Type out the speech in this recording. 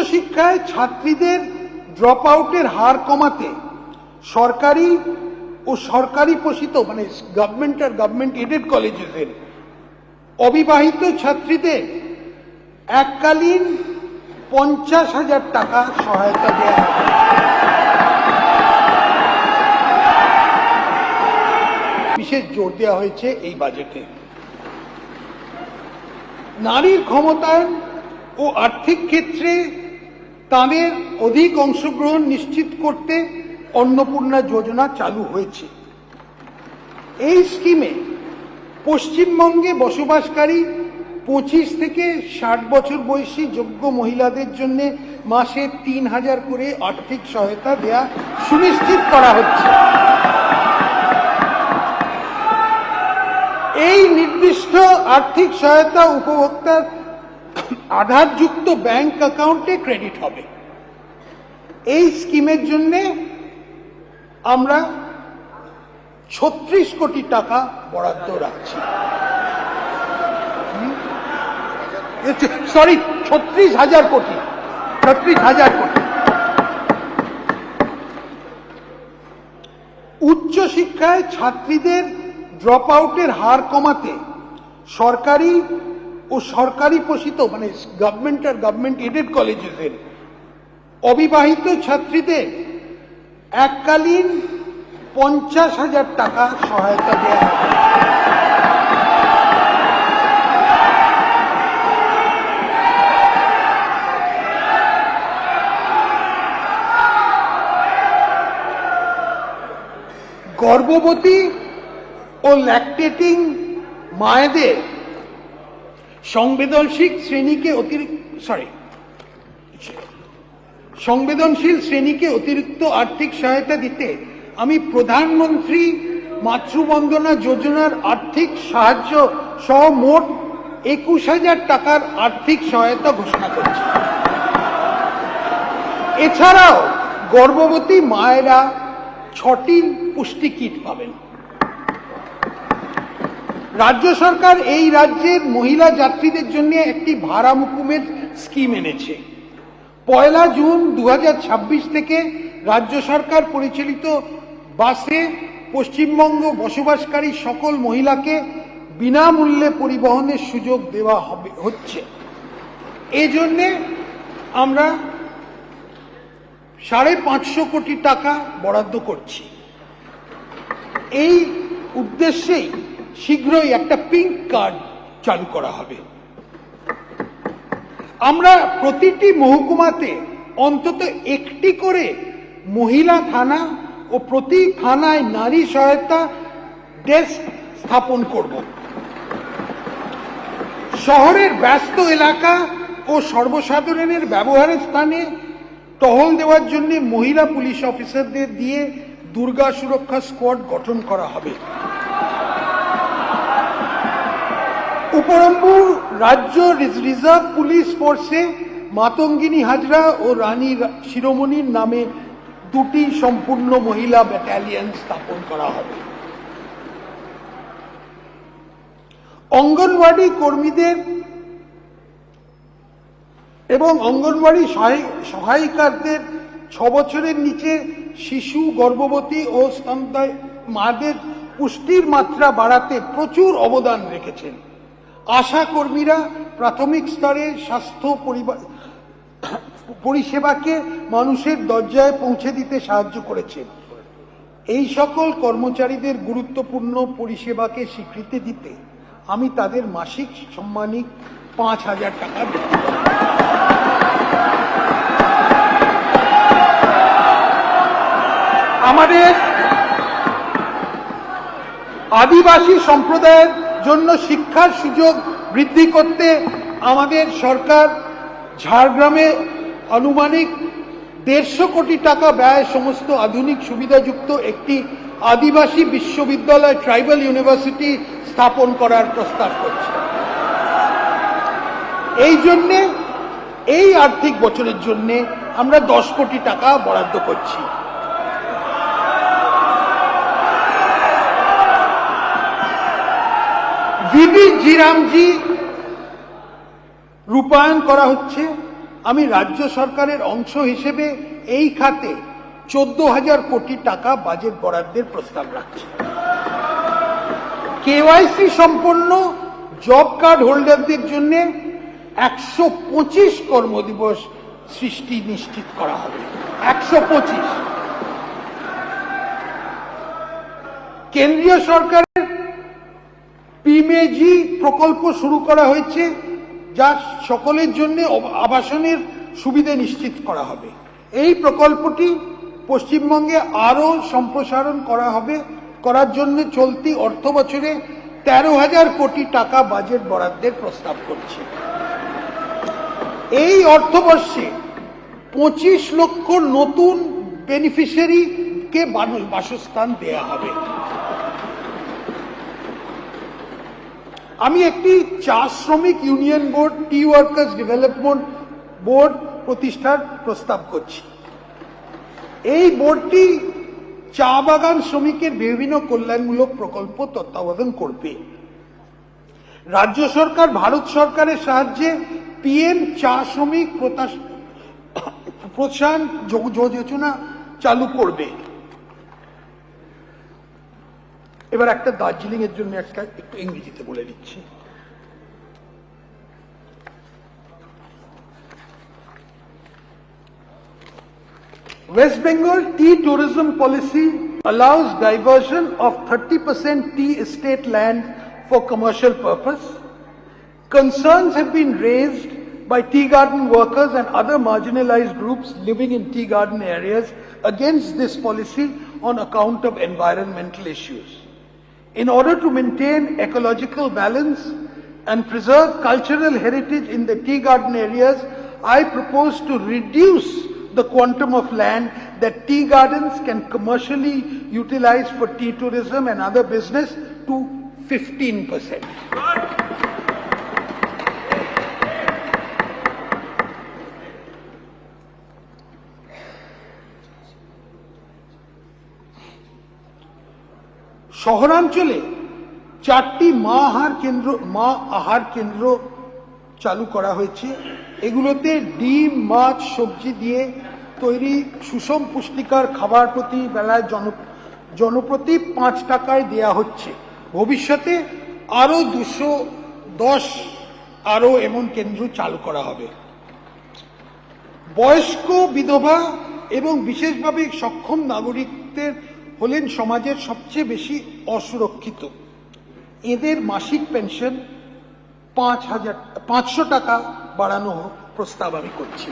উচ্চশিক্ষায় ছাত্রীদের ড্রপ আউটের হার কমাতে সরকারি ও সরকারি পোষিত মানে গভর্নমেন্ট আর গভর্নমেন্ট এডেড কলেজের অবিবাহিত ছাত্রীদের এককালীন 50,000 টাকা সহায়তা দেওয়া হবে। বিশেষ জোর দেওয়া হয়েছে এই বাজেটে। নারীর ক্ষমতায়ন ও আর্থিক ক্ষেত্রে তাদের অধিক অংশগ্রহণ নিশ্চিত করতে অন্নপূর্ণা যোজনা চালু হয়েছে। এই স্কিমে পশ্চিমবঙ্গে বসবাসকারী 25 থেকে 60 বছর বয়সী যোগ্য মহিলাদের জন্য মাসে 3,000 করে আর্থিক সহায়তা দেয়া সুনিশ্চিত করা হচ্ছে। এই নির্দিষ্ট আর্থিক সহায়তা উপভোক্তার আধারযুক্ত ব্যাংক অ্যাকাউন্টে ক্রেডিট হবে। এই স্কিমের জন্য আমরা 36 কোটি টাকা বরাদ্দ রাখছি। সরি, 36,000 কোটি। উচ্চশিক্ষায় ছাত্রীদের ড্রপ আউটের হার কমাতে সরকারি ও সরকারি পোষিত মানে গভর্নমেন্ট আর গভর্নমেন্ট এডেড কলেজের অবিবাহিত ছাত্রীদের এককালীন 50,000 টাকা সহায়তা দেওয়া হবে। গর্ভবতী ও ল্যাকটেটিং মায়েদের সংবেদনশীল শ্রেণীকে অতিরিক্ত আর্থিক সহায়তা দিতে আমি প্রধানমন্ত্রী মাতৃবন্দনা যোজনার আর্থিক সাহায্য সহ মোট 21,000 টাকার আর্থিক সহায়তা ঘোষণা করছি। এছাড়াও গর্ভবতী মায়েরা 6টি পুষ্টি কিট পাবেন। রাজ্য সরকার এই রাজ্যের মহিলা যাত্রীদের জন্য একটি ভাড়া মকুবের স্কিম এনেছে। 1 জুন 2026 থেকে রাজ্য সরকার পরিচালিত বাসে পশ্চিমবঙ্গ বসবাসকারী সকল মহিলাকে বিনামূল্যে পরিবহনের সুযোগ দেওয়া হচ্ছে। এই জন্যে আমরা 550 কোটি টাকা বরাদ্দ করছি। এই উদ্দেশ্যেই শীঘ্রই একটা পিঙ্ক কার্ড চালু করা হবে। আমরা প্রতিটি মহকুমাতে অন্তত একটি করে মহিলা থানা ও প্রতি থানায় নারী সহায়তা ডেস্ক স্থাপন করব। শহরের ব্যস্ত এলাকা ও সর্বসাধারণের ব্যবহারের স্থানে টহল দেওয়ার জন্য মহিলা পুলিশ অফিসারদের দিয়ে দুর্গা সুরক্ষা স্কোয়াড গঠন করা হবে। উপরম্বুর রাজ্য রিজার্ভ পুলিশ ফোর্সে মাতঙ্গিনী হাজরা ও রানী শিরোমণির নামে 2টি সম্পূর্ণ মহিলা ব্যাটালিয়ন স্থাপন করা হবে। অঙ্গনওয়াড়ি কর্মীদের এবং অঙ্গনওয়াড়ি সহায়িকাদের 6 বছরের নিচে শিশু, গর্ভবতী ও স্তন্যদায়ী মাদের পুষ্টির মাত্রা বাড়াতে প্রচুর অবদান রেখেছেন। আশা কর্মীরা প্রাথমিক স্তরে স্বাস্থ্য পরিষেবাকে মানুষের দরজায় পৌঁছে দিতে সাহায্য করেছেন। এই সকল কর্মচারীদের গুরুত্বপূর্ণ পরিষেবাকে স্বীকৃতি দিতে আমি তাদের মাসিক সম্মানিক 5,000 টাকা দেব। আমাদের আদিবাসী সম্প্রদায়ের জন্য শিক্ষার সুযোগ বৃদ্ধি করতে আমাদের সরকার ঝাড়গ্রামে আনুমানিক 150 কোটি টাকা ব্যয়ে সমস্ত আধুনিক সুবিধাযুক্ত একটি আদিবাসী বিশ্ববিদ্যালয় ট্রাইবাল ইউনিভার্সিটি স্থাপন করার প্রস্তাব করছে। এই জন্যে এই আর্থিক বছরের জন্য আমরা 10 কোটি টাকা বরাদ্দ করছি। ভিবি জিরামজি রূপায়ণ করা হচ্ছে। আমি রাজ্য সরকারের অংশ হিসেবে এই খাতে 14,000 কোটি টাকা বাজেট বরাদ্দের প্রস্তাব রাখছি। কেওয়াইসি সম্পন্ন জব কার্ড হোল্ডারদের জন্য 125 কর্মদিবস সৃষ্টি নিশ্চিত করা হবে। 125। কেন্দ্রীয় সরকারের পিএমএজি প্রকল্প শুরু করা হয়েছে, যা সকলের জন্য আবাসনের সুবিধা নিশ্চিত করা হবে। এই প্রকল্পটি পশ্চিমবঙ্গে আরও সম্প্রসারণ করার জন্য চলতি অর্থ বছরে 13,000 কোটি টাকা বাজেট বরাদ্দের প্রস্তাব করছে। এই অর্থবর্ষে 25 লক্ষ নতুন বেনিফিশিয়ারিকে বাসস্থান দেয়া হবে। আমি একটি চা শ্রমিক ইউনিয়ন বোর্ড, টি ওয়ার্কার্স ডেভেলপমেন্ট বোর্ড প্রতিষ্ঠার প্রস্তাব করছি। এই বোর্ডটি চা বাগান শ্রমিকের বিভিন্ন কল্যাণমূলক প্রকল্প তত্ত্বাবধান করবে। রাজ্য সরকার ভারত সরকারের সাহায্যে পিএম চা শ্রমিক প্রোৎসাহন যোজনা চালু করবে। এবার একটা দার্জিলিং এর জন্য একটু ইংরেজিতে বলে দিচ্ছি। West Bengal tea tourism policy allows diversion of 30% tea estate land for commercial purpose. Concerns have been raised by tea garden workers and other marginalized groups living in tea garden areas against this policy on account of environmental issues. In order to maintain ecological balance and preserve cultural heritage in the tea garden areas, I propose to reduce the quantum of land that tea gardens can commercially utilize for tea tourism and other business to 15%. শহরাঞ্চলে 4টি মা আহার কেন্দ্র চালু করা হয়েছে। এগুলোতে ডিম, মাছ, সবজি দিয়ে তৈরি সুষম পুষ্টিকর খাবার প্রতি বেলায় জনপ্রতি 5 টাকায় দেয়া হচ্ছে। ভবিষ্যতে আরো 210 এমন কেন্দ্র চালু করা হবে। বয়স্ক, বিধবা এবং বিশেষভাবে সক্ষম নাগরিকদের হলেন সমাজের সবচেয়ে বেশি অসুরক্ষিত। এদের মাসিক পেনশন 500 টাকা বাড়ানো প্রস্তাব আমি করছি।